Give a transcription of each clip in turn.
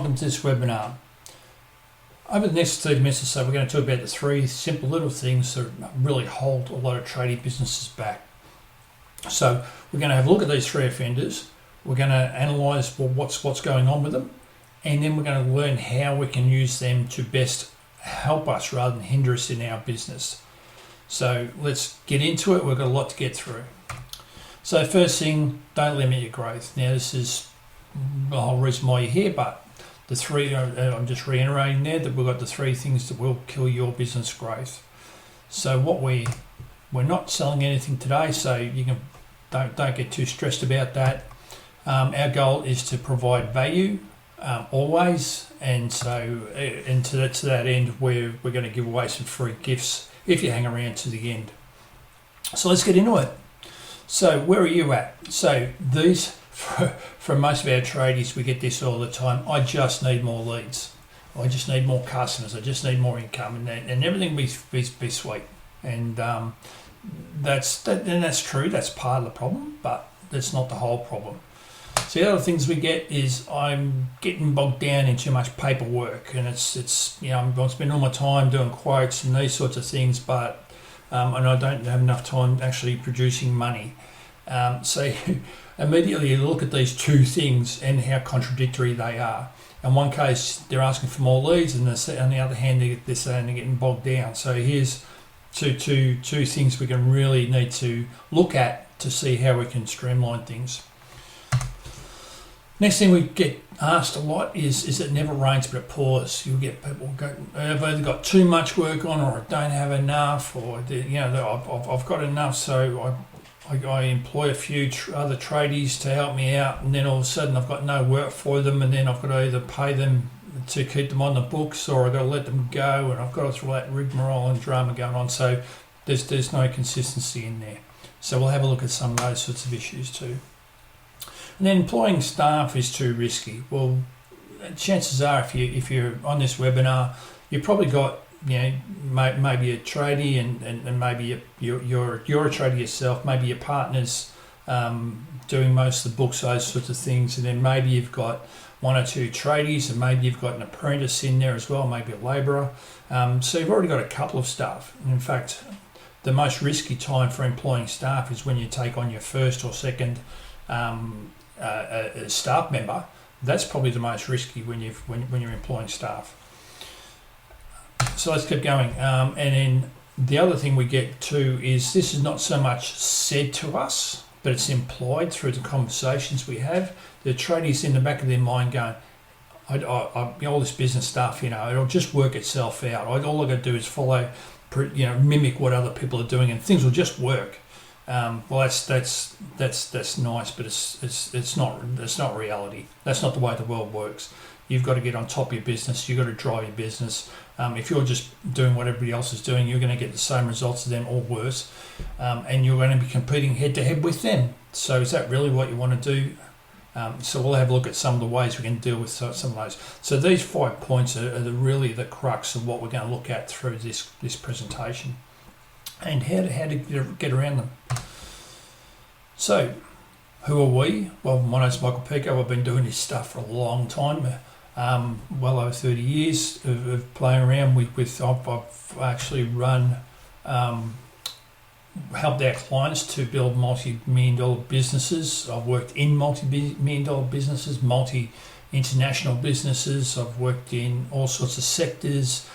welcome to this webinar. Over the next 30 minutes or so, we're going to talk about the three simple little things that really hold a lot of tradie businesses back. So we're going to have a look at these three offenders. We're going to analyse what's going on with them, and then we're going to learn how we can use them to best help us rather than hinder us in our business. So let's get into it. We've got a lot to get through. So first thing, don't limit your growth. Now this is the whole reason why you're here, but the three, I'm just reiterating there that we've got the three things that will kill your business growth. So what we're not selling anything today, so you can don't get too stressed about that. Our goal is to provide value always, and so to that end, we're going to give away some free gifts if you hang around to the end. So let's get into it. So where are you at? So these. From most of our tradies, we get this all the time. I just need more leads. I just need more customers. I just need more income, and everything be sweet. And that's true. That's part of the problem, but that's not the whole problem. So the other things we get is I'm getting bogged down in too much paperwork, and it's I'm spending all my time doing quotes and these sorts of things, but and I don't have enough time actually producing money. So immediately you look at these two things and how contradictory they are. In one case, they're asking for more leads, and on the other hand, they're saying they're getting bogged down. So here's two things we can really need to look at to see how we can streamline things. Next thing we get asked a lot is it never rains but it pours. You'll get people go, I've either got too much work on, or I don't have enough, or I've got enough, so I employ a few other tradies to help me out, and then all of a sudden I've got no work for them, and then I've got to either pay them to keep them on the books, or I've got to let them go, and I've got all that rigmarole and drama going on. So there's no consistency in there. So we'll have a look at some of those sorts of issues too. And then employing staff is too risky. Well, chances are if you're on this webinar, you've probably got maybe a tradie and maybe you're a tradie yourself. Maybe your partner's doing most of the books, those sorts of things, and then maybe you've got one or two tradies, and maybe you've got an apprentice in there as well, maybe a labourer. So you've already got a couple of staff. And in fact, the most risky time for employing staff is when you take on your first or second staff member. That's probably the most risky when you're employing staff. So let's keep going. And then the other thing we get too is this is not so much said to us, but it's implied through the conversations we have. The tradies in the back of their mind going, all this business stuff, it'll just work itself out. All I got to do is follow, mimic what other people are doing, and things will just work. Well, that's nice, but it's not reality. That's not the way the world works. You've got to get on top of your business. You've got to drive your business. If you're just doing what everybody else is doing, you're going to get the same results as them or worse, and you're going to be competing head to head with them. So is that really what you want to do? So we'll have a look at some of the ways we can deal with some of those. So these 5 points are really the crux of what we're going to look at through this presentation, and how to get around them. So who are we? Well, my name's Michael Pico. I've been doing this stuff for a long time. Well over 30 years of playing around with I've actually run, helped our clients to build multi-million dollar businesses. I've worked in multi-million dollar businesses, multi-international businesses. I've worked in all sorts of sectors.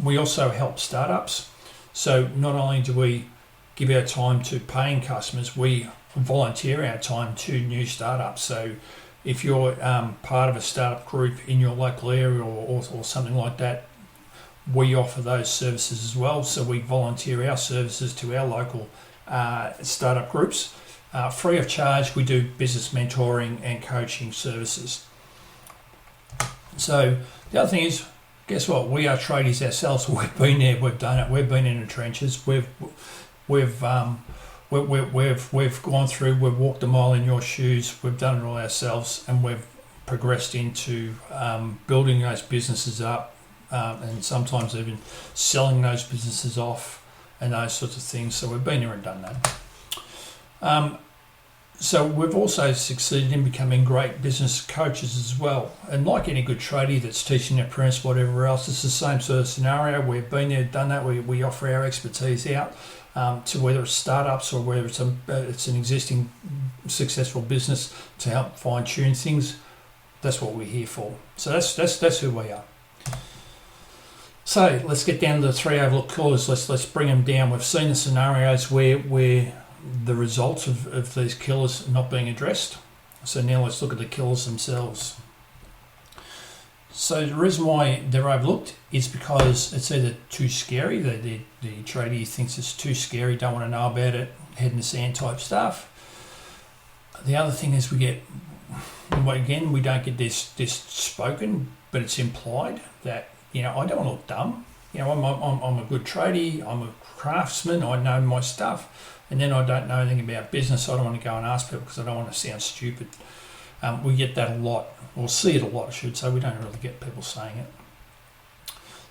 We also help startups. So not only do we give our time to paying customers, we volunteer our time to new startups. So if you're part of a startup group in your local area or something like that, we offer those services as well. So we volunteer our services to our local startup groups. Free of charge, we do business mentoring and coaching services. So the other thing is, guess what? We are tradies ourselves. We've been there, we've done it, we've been in the trenches, we've gone through, we've walked a mile in your shoes, we've done it all ourselves, and we've progressed into building those businesses up, and sometimes even selling those businesses off and those sorts of things. So we've been there and done that. So we've also succeeded in becoming great business coaches as well. And like any good tradie that's teaching their apprentice, whatever else, it's the same sort of scenario. We've been there, done that. We offer our expertise out to whether it's startups or whether it's an existing successful business to help fine tune things. That's what we're here for. So that's who we are. So let's get down to the 3 overlooked killers. Let's bring them down. We've seen the scenarios where the results of these killers not being addressed. So now let's look at the killers themselves. So the reason why they're overlooked is because it's either too scary, the tradie thinks it's too scary, don't want to know about it, head in the sand type stuff. The other thing is we don't get this spoken, but it's implied that, I don't want to look dumb. I'm a good tradie, I'm a craftsman, I know my stuff. And then I don't know anything about business, so I don't want to go and ask people because I don't want to sound stupid. We get that a lot, or see it a lot, I should say. We don't really get people saying it.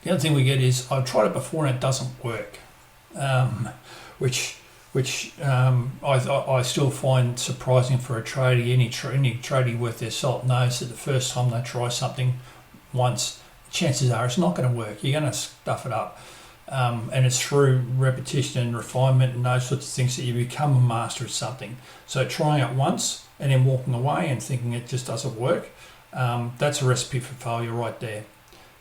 The other thing we get is, I've tried it before and it doesn't work, which I still find surprising for a tradie. Any tradie worth their salt knows that the first time they try something once, chances are it's not going to work. You're going to stuff it up. And it's through repetition and refinement and those sorts of things that you become a master of something. So trying it once and then walking away and thinking it just doesn't work, that's a recipe for failure right there.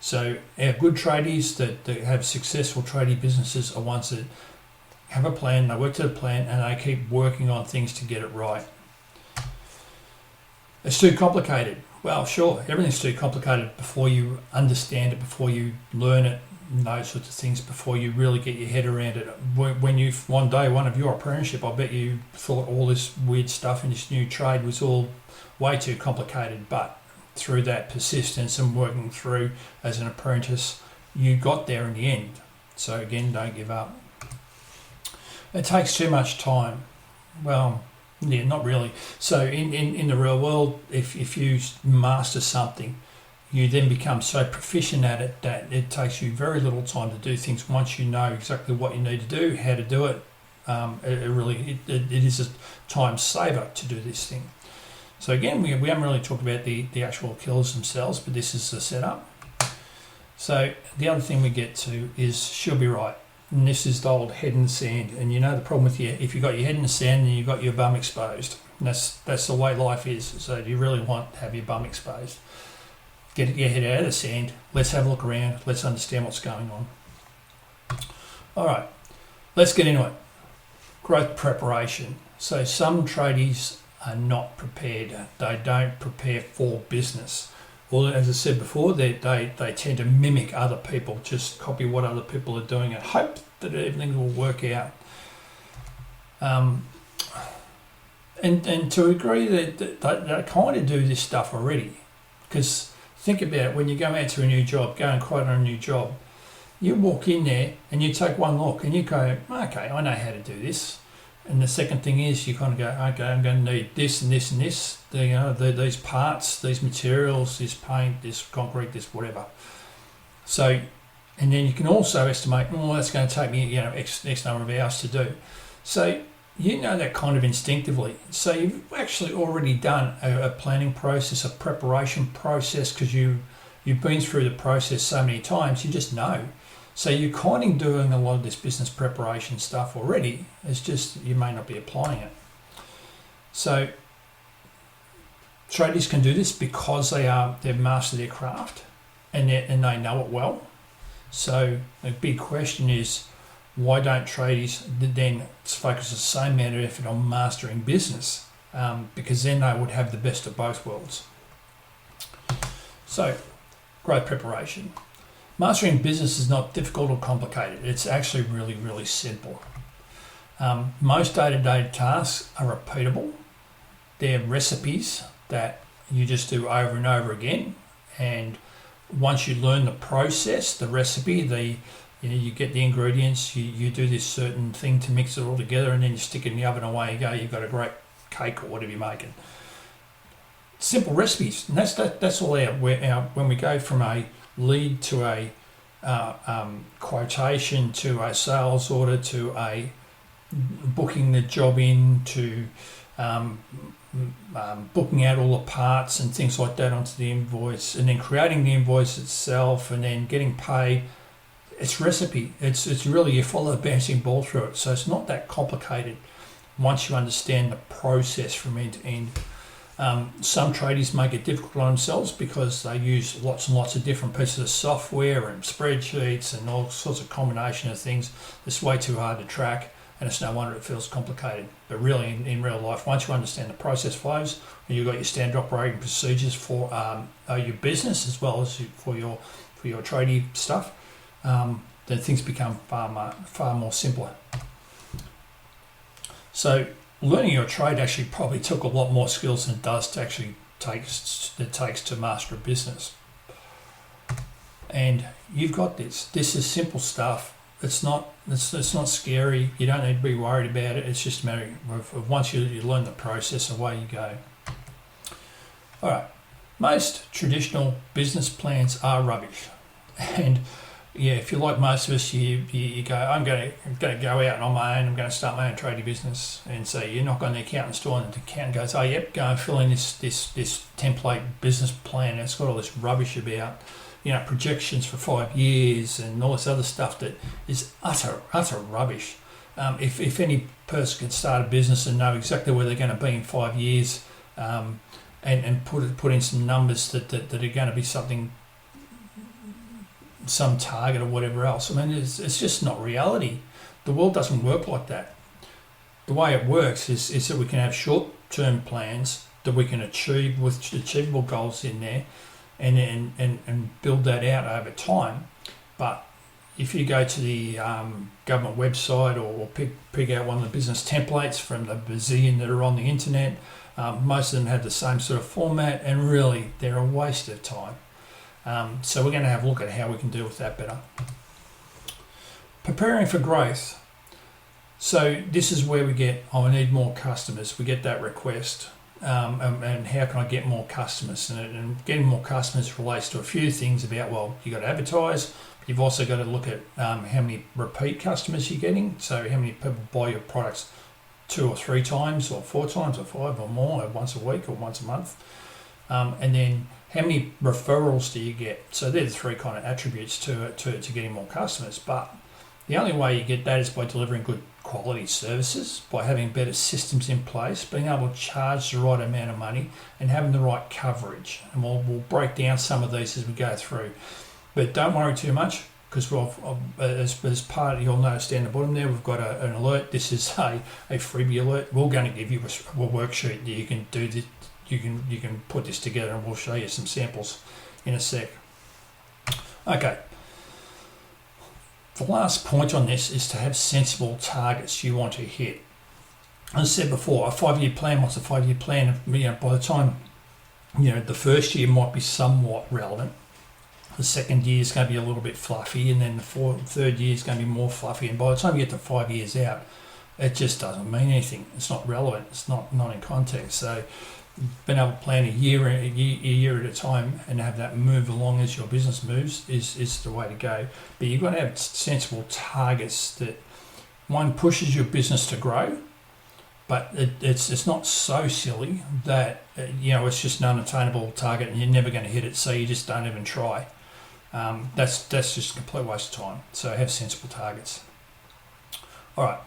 So our good tradies that have successful tradie businesses are ones that have a plan, they work to the plan, and they keep working on things to get it right. It's too complicated. Well, sure, everything's too complicated before you understand it, before you learn it, those sorts of things, before you really get your head around it. When you one of your apprenticeship, I bet you thought all this weird stuff in this new trade was all way too complicated, but through that persistence and working through as an apprentice, you got there in the end. So again, don't give up. It takes too much time. Well, yeah, not really. So in the real world, if you master something, you then become so proficient at it that it takes you very little time to do things once you know exactly what you need to do, how to do it. It is a time saver to do this thing. So again, we haven't really talked about the actual killers themselves, but this is the setup. So the other thing we get to is she'll be right. And this is the old head in the sand. And you know the problem with if you've got your head in the sand, then you've got your bum exposed. And that's the way life is. So do you really want to have your bum exposed? Get your head out of the sand. Let's have a look around. Let's understand what's going on. All right, let's get into it. Growth preparation. So some tradies are not prepared. They don't prepare for business. Well, as I said before, they tend to mimic other people, just copy what other people are doing and hope that everything will work out. And to agree that they kind of do this stuff already. Because think about it, when you go out to a new job, go and quote on a new job, you walk in there and you take one look and you go, okay, I know how to do this. And the second thing is you kind of go, okay, I'm going to need this and this and this, these parts, these materials, this paint, this concrete, this whatever. So, and then you can also estimate, that's going to take me, X number of hours to do. So you know that kind of instinctively. So you've actually already done a planning process, a preparation process, because you've been through the process so many times, you just know. So you're kind of doing a lot of this business preparation stuff already. It's just you may not be applying it. So tradies can do this because they've mastered their craft and they know it well. So the big question is, why don't tradies then focus the same amount of effort on mastering business? Because then they would have the best of both worlds. So growth preparation. Mastering business is not difficult or complicated. It's actually really, really simple. Most day-to-day tasks are repeatable. They're recipes that you just do over and over again. And once you learn the process, the recipe, you get the ingredients, you do this certain thing to mix it all together, and then you stick it in the oven, away you go. You've got a great cake or whatever you're making. Simple recipes, and that's all out. When we go from a lead to a quotation to a sales order to a booking the job in to booking out all the parts and things like that onto the invoice, and then creating the invoice itself, and then getting paid. It's recipe. It's really, you follow a bouncing ball through it. So it's not that complicated once you understand the process from end to end. Some tradies make it difficult on themselves because they use lots and lots of different pieces of software and spreadsheets and all sorts of combination of things. It's way too hard to track, and it's no wonder it feels complicated. But really, in real life, once you understand the process flows, and you've got your standard operating procedures for your business as well as for your tradie stuff, then things become far more simpler. So learning your trade actually probably took a lot more skills than it does to actually takes to master a business. And you've got this. This is simple stuff. It's not scary. You don't need to be worried about it. It's just a matter of once you learn the process, away you go. All right. Most traditional business plans are rubbish, and yeah, if you're like most of us, you go, I'm going to go out on my own. I'm going to start my own tradie business, and so you knock on the accountant's door, and the accountant goes, oh yep, go and fill in this template business plan. It's got all this rubbish about, projections for 5 years and all this other stuff that is utter rubbish. If any person can start a business and know exactly where they're going to be in 5 years, and put in some numbers that are going to be some target or whatever else. I mean, it's just not reality. The world doesn't work like that. The way it works is that we can have short-term plans that we can achieve with achievable goals in there, and build that out over time. But if you go to the government website or pick out one of the business templates from the bazillion that are on the internet, most of them have the same sort of format, and really they're a waste of time. So we're going to have a look at how we can deal with that better. Preparing for growth. So this is where we get, I need more customers. We get that request. And how can I get more customers? And getting more customers relates to a few things about, well, you've got to advertise. But you've also got to look at how many repeat customers you're getting. So how many people buy your products 2 or 3 times or 4 times or 5 or more, or once a week or once a month. And then how many referrals do you get? So they're the 3 kind of attributes to getting more customers. But the only way you get that is by delivering good quality services, by having better systems in place, being able to charge the right amount of money, and having the right coverage. And we'll break down some of these as we go through. But don't worry too much, because as part of, you'll notice down the bottom there, we've got an alert. This is a freebie alert. We're going to give you a worksheet that you can do this. You can put this together, and we'll show you some samples in a sec. Okay. The last point on this is to have sensible targets you want to hit. As I said before, a 5-year plan. What's a 5-year plan? By the time, the first year might be somewhat relevant. The second year is going to be a little bit fluffy, and then the third year is going to be more fluffy. And by the time you get to 5 years out, it just doesn't mean anything. It's not relevant. It's not in context. So being able to plan a year at a time and have that move along as your business moves is the way to go. But you've got to have sensible targets that, one, pushes your business to grow, but it's not so silly that it's just an unattainable target and you're never going to hit it, so you just don't even try. That's just a complete waste of time. So have sensible targets. All right.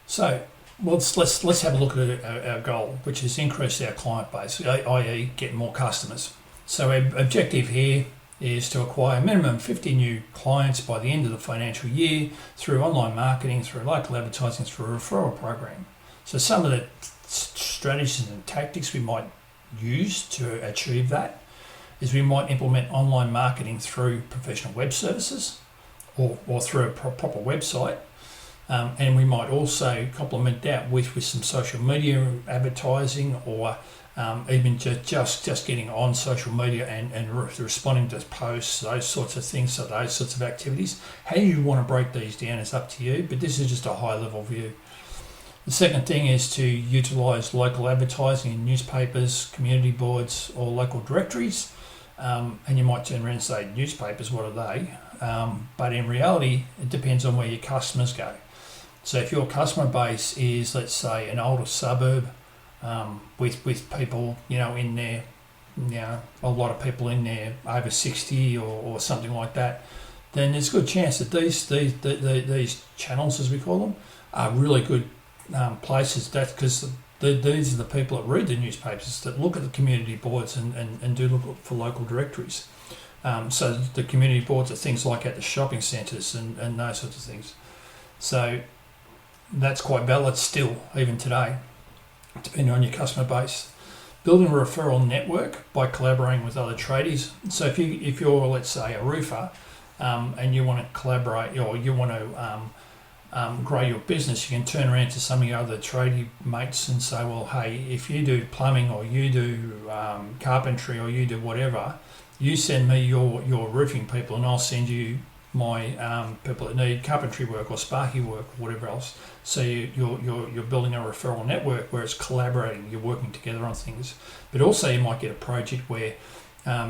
So let's have a look at our goal, which is increase our client base, i.e. get more customers. So our objective here is to acquire a minimum of 50 new clients by the end of the financial year through online marketing, through local advertising, through a referral program. So some of the strategies and tactics we might use to achieve that is we might implement online marketing through professional web services or through a proper website. And we might also complement that with some social media advertising, or even just getting on social media and responding to posts, those sorts of things, so those sorts of activities. How you want to break these down is up to you, but this is just a high-level view. The second thing is to utilise local advertising in newspapers, community boards, or local directories. And you might turn around and say, newspapers, what are they? But in reality, it depends on where your customers go. So if your customer base is, let's say, an older suburb with people, in there, a lot of people in there over 60 or something like that, then there's a good chance that these channels, as we call them, are really good places. That's because these are the people that read the newspapers, that look at the community boards and do look for local directories. So the community boards are things like at the shopping centres and those sorts of things. So that's quite valid still, even today, depending on your customer base. Building a referral network by collaborating with other tradies. So if you're, let's say, a roofer, and you want to collaborate, or you want to grow your business, you can turn around to some of your other tradie mates and say, well, hey, if you do plumbing, or you do carpentry, or you do whatever, you send me your roofing people, and I'll send you my people that need carpentry work or sparky work or whatever else. So you're building a referral network where it's collaborating, you're working together on things. But also you might get a project where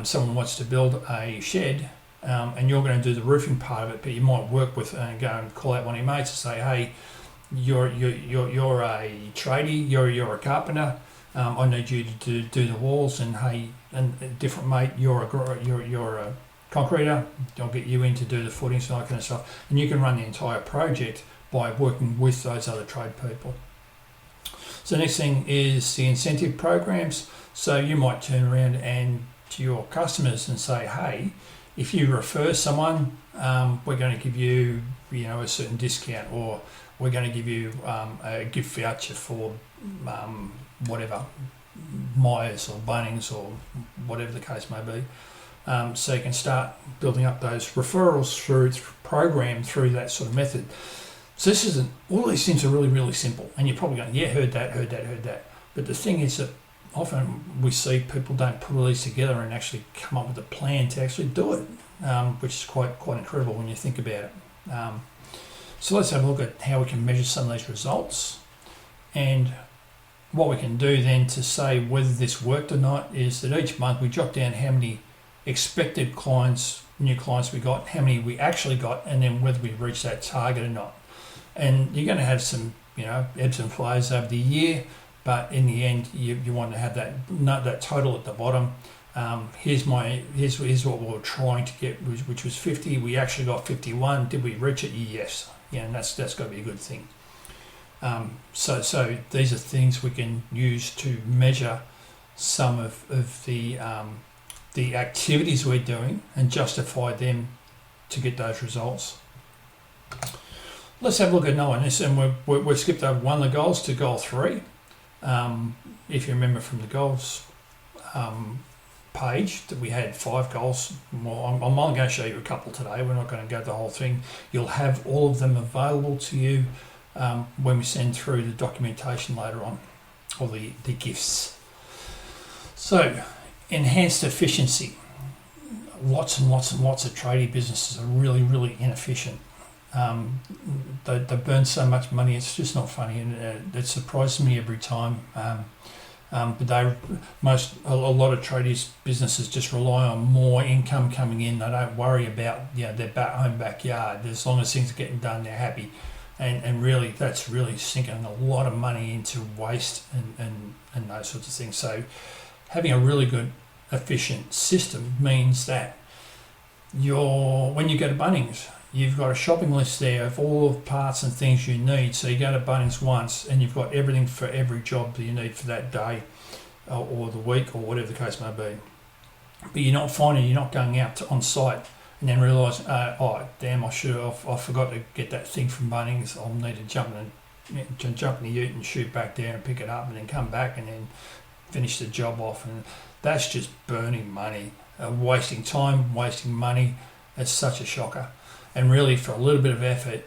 someone wants to build a shed, and you're going to do the roofing part of it, but you might work with and go and call out one of your mates and say, hey, you're a tradie, you're a carpenter, I need you to do the walls, and hey, and a different mate, you're a concreter, I'll get you in to do the footings and that kind of stuff. And you can run the entire project by working with those other trade people. So the next thing is the incentive programs. So you might turn around and to your customers and say, hey, if you refer someone, we're going to give you, a certain discount, or we're going to give you a gift voucher for whatever, Myers or Bunnings or whatever the case may be. So you can start building up those referrals through program through that sort of method. So this isn't, all these things are really, really simple, and you're probably going, yeah, heard that. But the thing is that often we see people don't put all these together and actually come up with a plan to actually do it, which is quite incredible when you think about it. So let's have a look at how we can measure some of these results, and what we can do then to say whether this worked or not is that each month we jot down how many expected new clients we got, how many we actually got, and then whether we reached that target or not. And you're going to have some, ebbs and flows over the year, but in the end, you want to have that total at the bottom. Here's what we were trying to get, which was 50. We actually got 51. Did we reach it? Yes. And that's got to be a good thing. So these are things we can use to measure some of the activities we're doing and justify them to get those results. Let's have a look at another one. And we've skipped over one of the goals to goal 3. If you remember from the goals page that we had 5 goals. Well, I'm only going to show you a couple today. We're not going to go the whole thing. You'll have all of them available to you when we send through the documentation later on, or the gifts. So, enhanced efficiency. Lots and lots of tradie businesses are really, really inefficient. They burn so much money, it's just not funny, and it surprises me every time. But a lot of tradies businesses just rely on more income coming in. They don't worry about their own backyard. As long as things are getting done, they're happy. And really, that's really sinking a lot of money into waste and those sorts of things. So having a really good, efficient system means that when you go to Bunnings, you've got a shopping list there of all the parts and things you need. So you go to Bunnings once and you've got everything for every job that you need for that day or the week or whatever the case may be. But you're not going out on site and then realise, oh damn, I forgot to get that thing from Bunnings. I'll need to jump in the ute and shoot back there and pick it up and then come back and then finish the job off. And that's just burning money, wasting time, wasting money. It's such a shocker. And really, for a little bit of effort,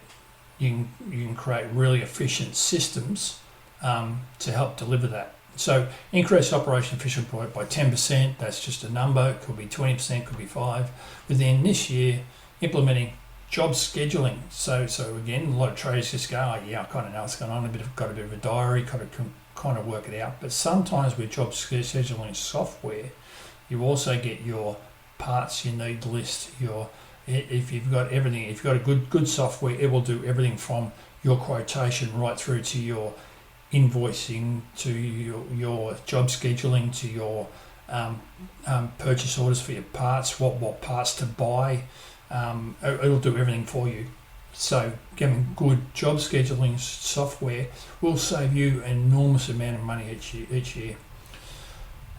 you can create really efficient systems to help deliver that. So increase operation efficiency by 10%. That's just a number. It could be 20%, could be 5%. Within this year, implementing job scheduling. So again, a lot of traders just go, oh yeah, I kind of know what's going on. Got a bit of a diary, kind of work it out. But sometimes with job scheduling software, you also get your parts you need list, if you've got everything, if you've got a good software, it will do everything from your quotation right through to your invoicing, to your job scheduling, to your purchase orders for your parts, what parts to buy. It'll do everything for you. So getting good job scheduling software will save you an enormous amount of money each year.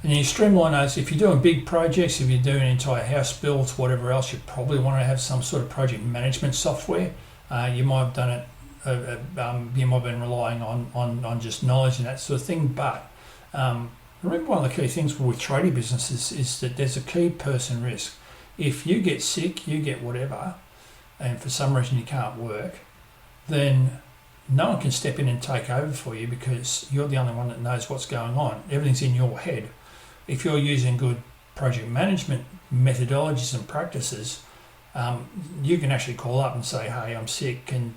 And you streamline those. If you're doing big projects, if you're doing entire house builds, whatever else, you probably want to have some sort of project management software. You might have done it. You might have been relying on just knowledge and that sort of thing. But remember, one of the key things with tradie businesses is that there's a key person risk. If you get sick, you get whatever, and for some reason you can't work, then no one can step in and take over for you because you're the only one that knows what's going on. Everything's in your head. If you're using good project management methodologies and practices, you can actually call up and say, "Hey, I'm sick. Can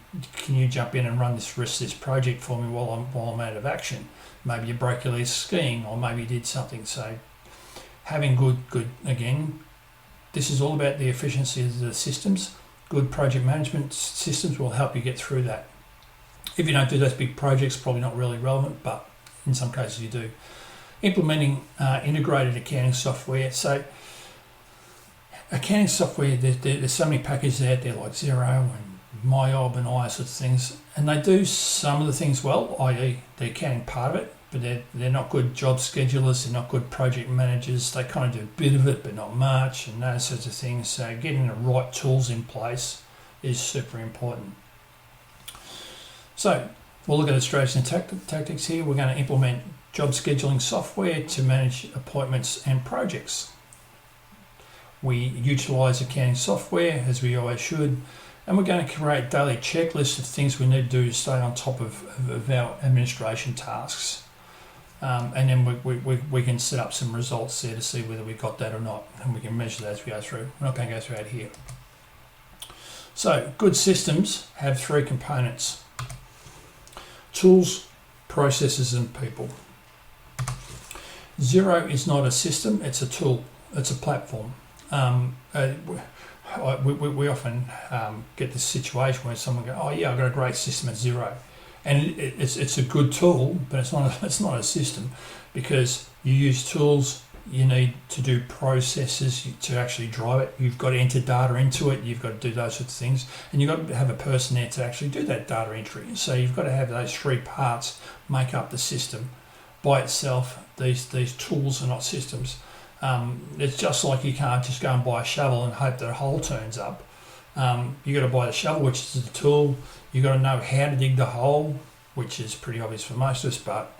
you jump in and run this rest of this project for me while I'm out of action?" Maybe you broke your leg skiing, or maybe you did something. So having good again, this is all about the efficiency of the systems. Good project management systems will help you get through that. If you don't do those big projects, probably not really relevant, but in some cases you do. Implementing integrated accounting software. So accounting software, there's so many packages out there like Xero and MyOb and all those sorts of things, and they do some of the things well, i.e. the accounting part of it, but they're not good job schedulers, they're not good project managers, they kind of do a bit of it but not much and those sorts of things. So getting the right tools in place is super important. So we'll look at the strategies and tactics here. We're going to implement job scheduling software to manage appointments and projects. We utilise accounting software as we always should, and we're going to create daily checklists of things we need to do to stay on top of our administration tasks. And then we can set up some results there to see whether we got that or not, and we can measure that as we go through. We're not going to go through that here. So good systems have three components: tools, processes and people. Xero is not a system, it's a tool, it's a platform. We often get this situation where someone goes, "Oh yeah, I've got a great system at Xero," and it's a good tool, but it's not a system, because you use tools. You need to do processes to actually drive it. You've got to enter data into it. You've got to do those sorts of things, and you've got to have a person there to actually do that data entry. So you've got to have those three parts make up the system. By itself, these tools are not systems. It's just like you can't just go and buy a shovel and hope that a hole turns up. You've got to buy the shovel, which is the tool. You've got to know how to dig the hole, which is pretty obvious for most of us, but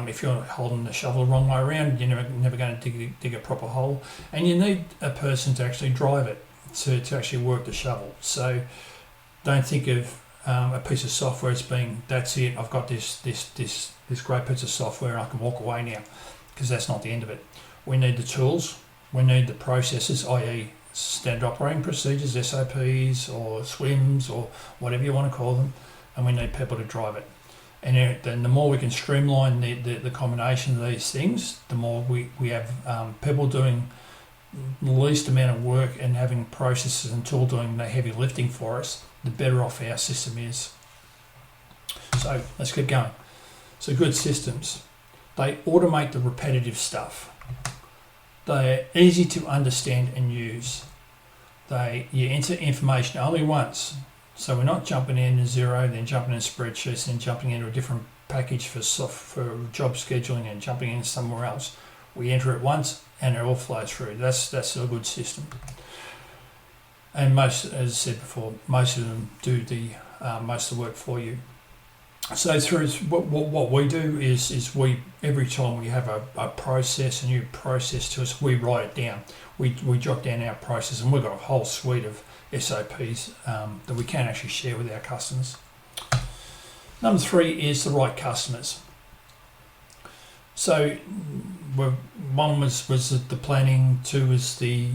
if you're holding the shovel the wrong way around, you're never going to dig a proper hole. And you need a person to actually drive it, to actually work the shovel. So don't think of a piece of software as being, that's it, I've got this great piece of software and I can walk away now, because that's not the end of it. We need the tools, we need the processes, i.e. standard operating procedures, SOPs or SWIMs or whatever you want to call them, and we need people to drive it. And then the more we can streamline the combination of these things, the more we have people doing the least amount of work and having processes and tool doing the heavy lifting for us, the better off our system is. So let's get going. So good systems. They automate the repetitive stuff. They're easy to understand and use. You enter information only once. So we're not jumping into Xero, then jumping into spreadsheets, then jumping into a different package for job scheduling and jumping in somewhere else. We enter it once and it all flows through. That's a good system. And most, as I said before, most of them do most of the work for you. So through what we do is we, every time we have a process, a new process to us, we write it down. We jot down our process, and we've got a whole suite of SOPs that we can actually share with our customers. Number 3 is the right customers. So one was the planning, 2 is the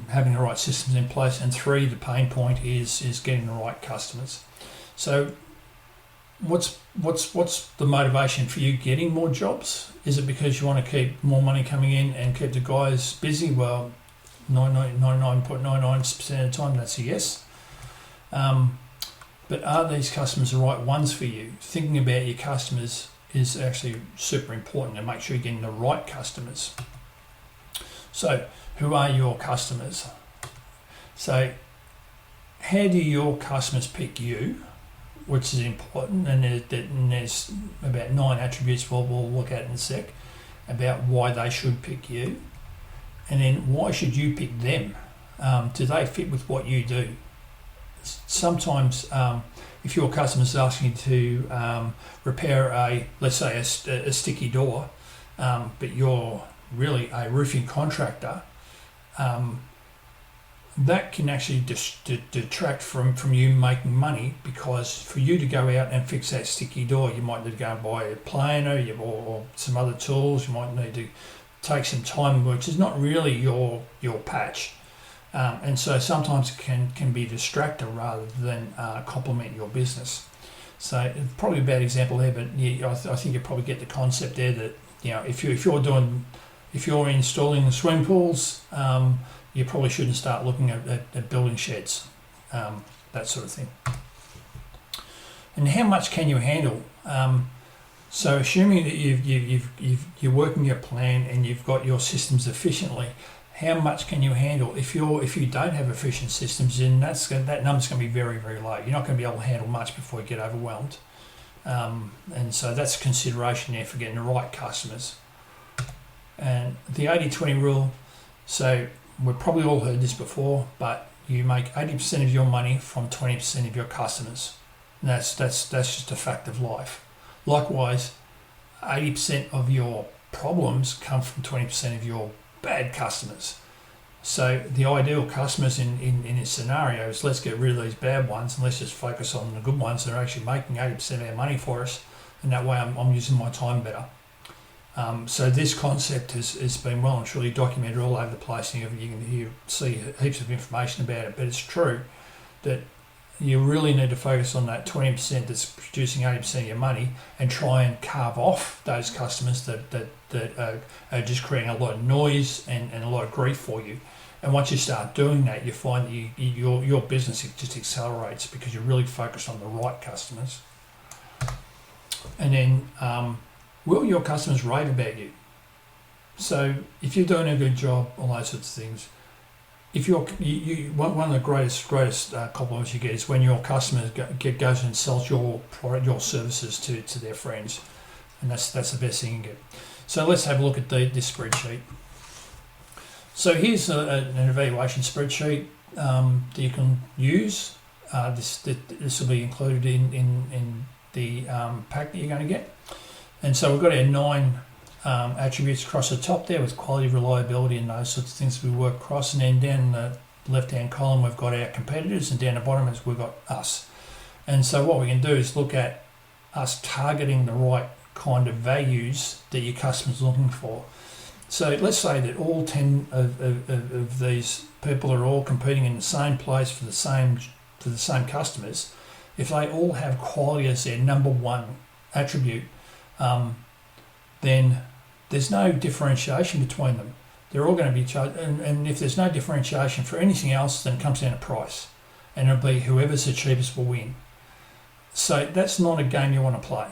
having the right systems in place, and 3, the pain point is getting the right customers. So what's the motivation for you getting more jobs? Is it because you want to keep more money coming in and keep the guys busy? Well, 99.99% of the time that's a yes. but are these customers the right ones for you? Thinking about your customers is actually super important, and make sure you're getting the right customers. So, who are your customers? So, how do your customers pick you? Which is important, and there's about 9 attributes we'll look at in a sec about why they should pick you, and then why should you pick them? Do they fit with what you do? Sometimes, if your customer's asking you to repair let's say a sticky door, but you're really a roofing contractor, that can actually detract from you making money, because for you to go out and fix that sticky door, you might need to go and buy a planer or some other tools. You might need to take some time, which is not really your patch. And so sometimes it can be a distractor rather than complement your business. So probably a bad example there, but yeah, I think you probably get the concept there that, you know, if you're installing swimming pools, you probably shouldn't start looking at building sheds, that sort of thing. And how much can you handle? So assuming that you're working your plan and you've got your systems efficiently, how much can you handle? If you don't have efficient systems, then that number's going to be very, very low. You're not going to be able to handle much before you get overwhelmed. And so that's a consideration there for getting the right customers. And the 80-20 rule, so we've probably all heard this before, but you make 80% of your money from 20% of your customers. And that's just a fact of life. Likewise, 80% of your problems come from 20% of your bad customers. So the ideal customers in this scenario is, let's get rid of these bad ones and let's just focus on the good ones that are actually making 80% of our money for us, and that way I'm using my time better. So this concept has been well and truly documented all over the place, and you can see heaps of information about it, but it's true that you really need to focus on that 20% that's producing 80% of your money, and try and carve off those customers that are just creating a lot of noise and a lot of grief for you. And once you start doing that, you find that your business just accelerates, because you're really focused on the right customers. And then will your customers rave about you? So if you're doing a good job, all those sorts of things, if one of the greatest compliments you get is when your customer goes and sells your product, your services to their friends, and that's the best thing you can get. So let's have a look at this spreadsheet. So here's an evaluation spreadsheet that you can use. This will be included in the pack that you're going to get. And so we've got our 9 attributes across the top there, with quality, reliability, and those sorts of things we work across. And then down the left-hand column, we've got our competitors, and down the bottom we've got us. And so what we can do is look at us targeting the right kind of values that your customer's looking for. So let's say that all 10 of these people are all competing in the same place for the same customers. If they all have quality as their number one attribute, then there's no differentiation between them. They're all going to be charged, and if there's no differentiation for anything else, then it comes down to price, and it'll be whoever's the cheapest will win. So that's not a game you want to play.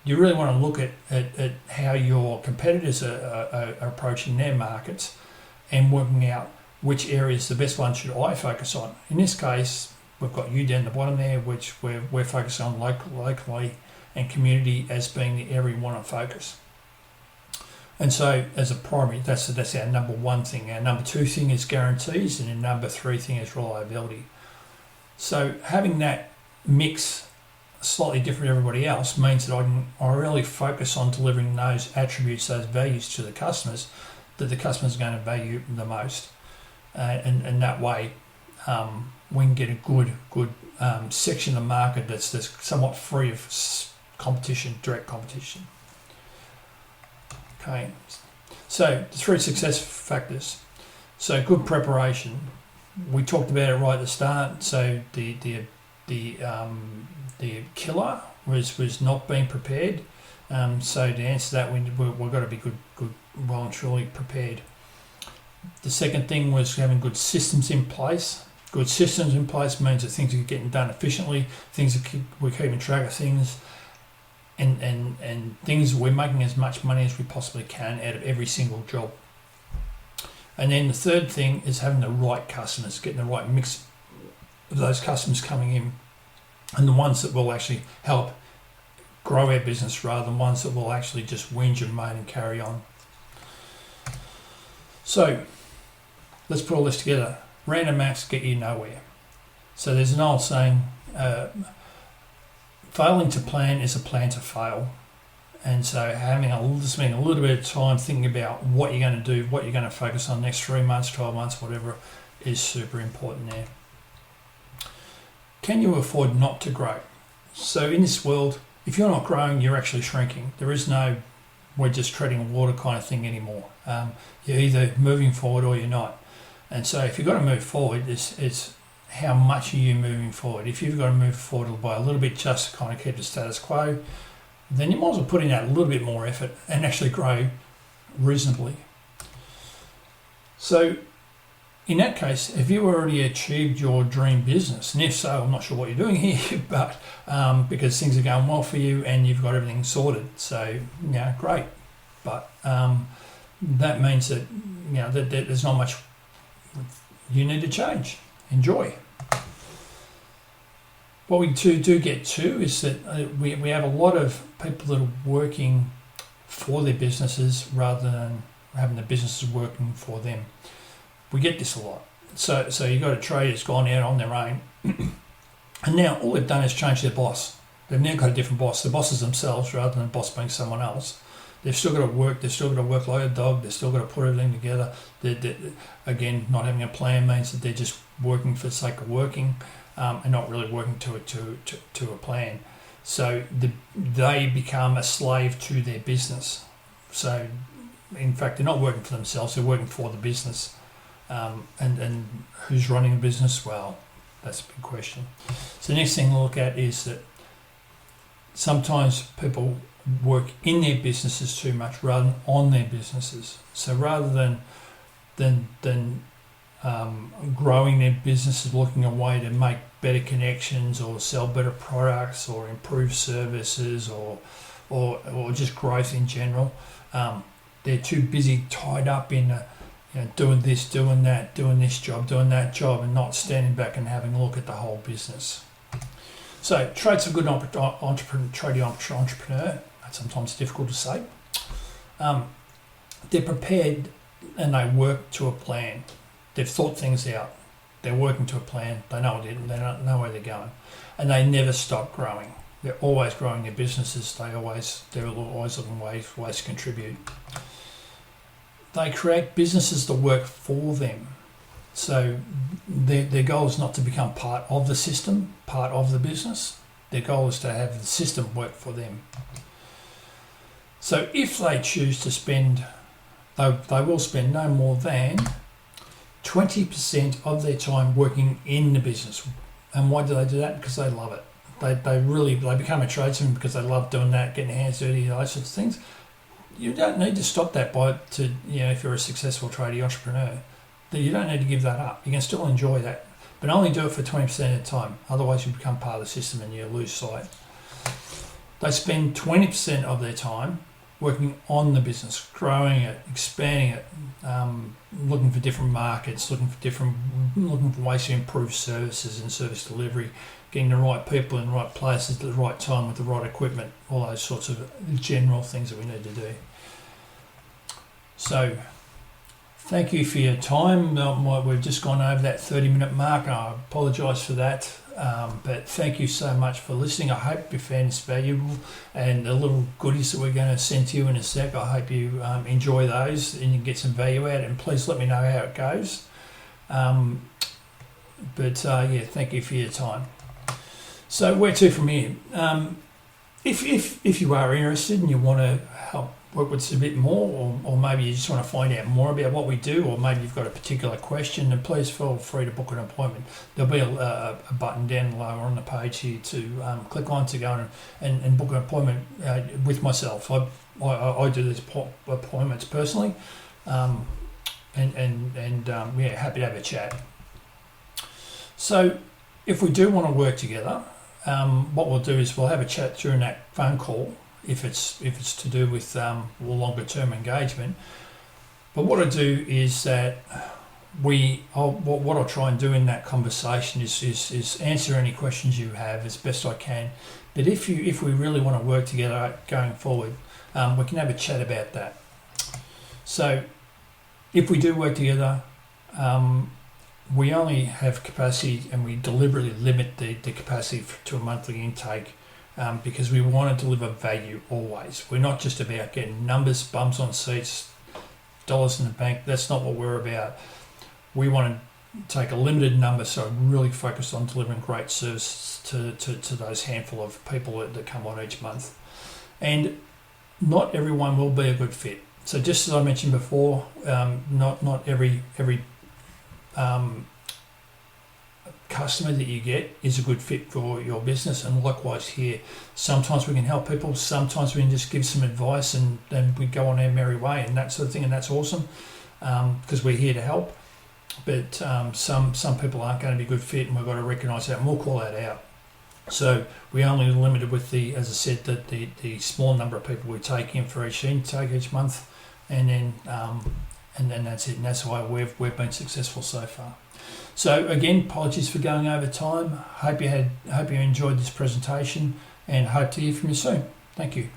You really want to look at how your competitors are approaching their markets, and working out which areas the best one should I focus on. In this case, we've got you down the bottom there, which we're focused on locally and community as being the area we want to focus. And so as a primary, that's our number one thing. Our number two thing is guarantees, and our number three thing is reliability. So having that mix slightly different to everybody else means that I really focus on delivering those attributes, those values to the customers that the customer's going to value the most. And that way we can get a good section of the market that's somewhat free of competition, direct competition. Okay, so the 3 success factors. So good preparation. We talked about it right at the start. So the killer was not being prepared. So to answer that, we've got to be good, well and truly prepared. The second thing was having good systems in place. Good systems in place means that things are getting done efficiently, we're keeping track of things, and things, we're making as much money as we possibly can out of every single job. And then the third thing is having the right customers, getting the right mix of those customers coming in, and the ones that will actually help grow our business rather than ones that will actually just whinge and moan and carry on. So let's put all this together. Random acts get you nowhere. So there's an old saying, failing to plan is a plan to fail. And so spending a little bit of time thinking about what you're going to do, what you're going to focus on next 3 months, 12 months, whatever, is super important there. Can you afford not to grow? So in this world, if you're not growing, you're actually shrinking. There is no, we're just treading water kind of thing anymore. You're either moving forward or you're not. And so if you've got to move forward, it's how much are you moving forward? If you've got to move forward by a little bit just to kind of keep the status quo, then you might as well put in that a little bit more effort and actually grow reasonably. So in that case, have you already achieved your dream business? And if so, I'm not sure what you're doing here, but because things are going well for you and you've got everything sorted. So, great. But that means that, that there's not much you need to change. Enjoy. What we do get to is that we have a lot of people that are working for their businesses rather than having the businesses working for them. We get this a lot. So you've got a trader that's gone out on their own, and now all they've done is change their boss. They've now got a different boss. The boss is themselves rather than the boss being someone else. They've still got to work. They've still got to work like a dog. They've still got to put everything together. Again, not having a plan means that they're just working for the sake of working, and not really working to a plan. So they become a slave to their business. So in fact, they're not working for themselves. They're working for the business. And who's running the business? Well, that's a big question. So the next thing to look at is that sometimes people work in their businesses too much rather than on their businesses. So rather than growing their businesses, looking a way to make better connections or sell better products or improve services or just growth in general, they're too busy tied up in doing this, doing that, doing this job, doing that job, and not standing back and having a look at the whole business. So traits of a good tradie entrepreneur, that's sometimes difficult to say. They're prepared and they work to a plan. They've thought things out. They're working to a plan. They know they know where they're going, and they never stop growing. They're always growing their businesses. They're always looking ways to contribute. They create businesses that work for them. So their goal is not to become part of the system, part of the business. Their goal is to have the system work for them. So if they choose to spend, they will spend no more than 20% of their time working in the business. And why do they do that? Because they love it. They become a tradesman because they love doing that, getting their hands dirty, those sorts of things. You don't need to stop that if you're a successful tradie entrepreneur, that you don't need to give that up. You can still enjoy that, but only do it for 20% of the time. Otherwise, you become part of the system and you lose sight. They spend 20% of their time working on the business, growing it, expanding it, looking for different markets, looking for ways to improve services and service delivery, getting the right people in the right places at the right time with the right equipment, all those sorts of general things that we need to do. So, thank you for your time. We've just gone over that 30-minute mark. I apologise for that, but thank you so much for listening. I hope you found this valuable, and the little goodies that we're going to send to you in a sec, I hope you enjoy those and you get some value out, and please let me know how it goes. Thank you for your time. So where to from here? If you are interested and you want to help work with us a bit more, or maybe you just want to find out more about what we do, or maybe you've got a particular question, then please feel free to book an appointment. There'll be a button down lower on the page here to click on to go and book an appointment with myself. I do these appointments personally, happy to have a chat. So if we do want to work together, what we'll do is we'll have a chat during that phone call if it's to do with longer term engagement. But what I do is that what I'll try and do in that conversation is answer any questions you have as best I can. But if we really want to work together going forward, we can have a chat about that. So if we do work together, we only have capacity, and we deliberately limit the capacity to a monthly intake because we want to deliver value always. We're not just about getting numbers, bums on seats, dollars in the bank. That's not what we're about. We want to take a limited number, so really focus on delivering great service to those handful of people that come on each month. And not everyone will be a good fit. So just as I mentioned before, not every customer that you get is a good fit for your business, and likewise here. Sometimes we can help people, sometimes we can just give some advice and then we go on our merry way and that sort of thing, and that's awesome because we're here to help. But some people aren't going to be a good fit, and we've got to recognise that, and we'll call that out. So we only limited with as I said, the small number of people we take in for each intake each month, and then that's it, and that's why we've been successful so far. So again, apologies for going over time. Hope you enjoyed this presentation, and hope to hear from you soon. Thank you.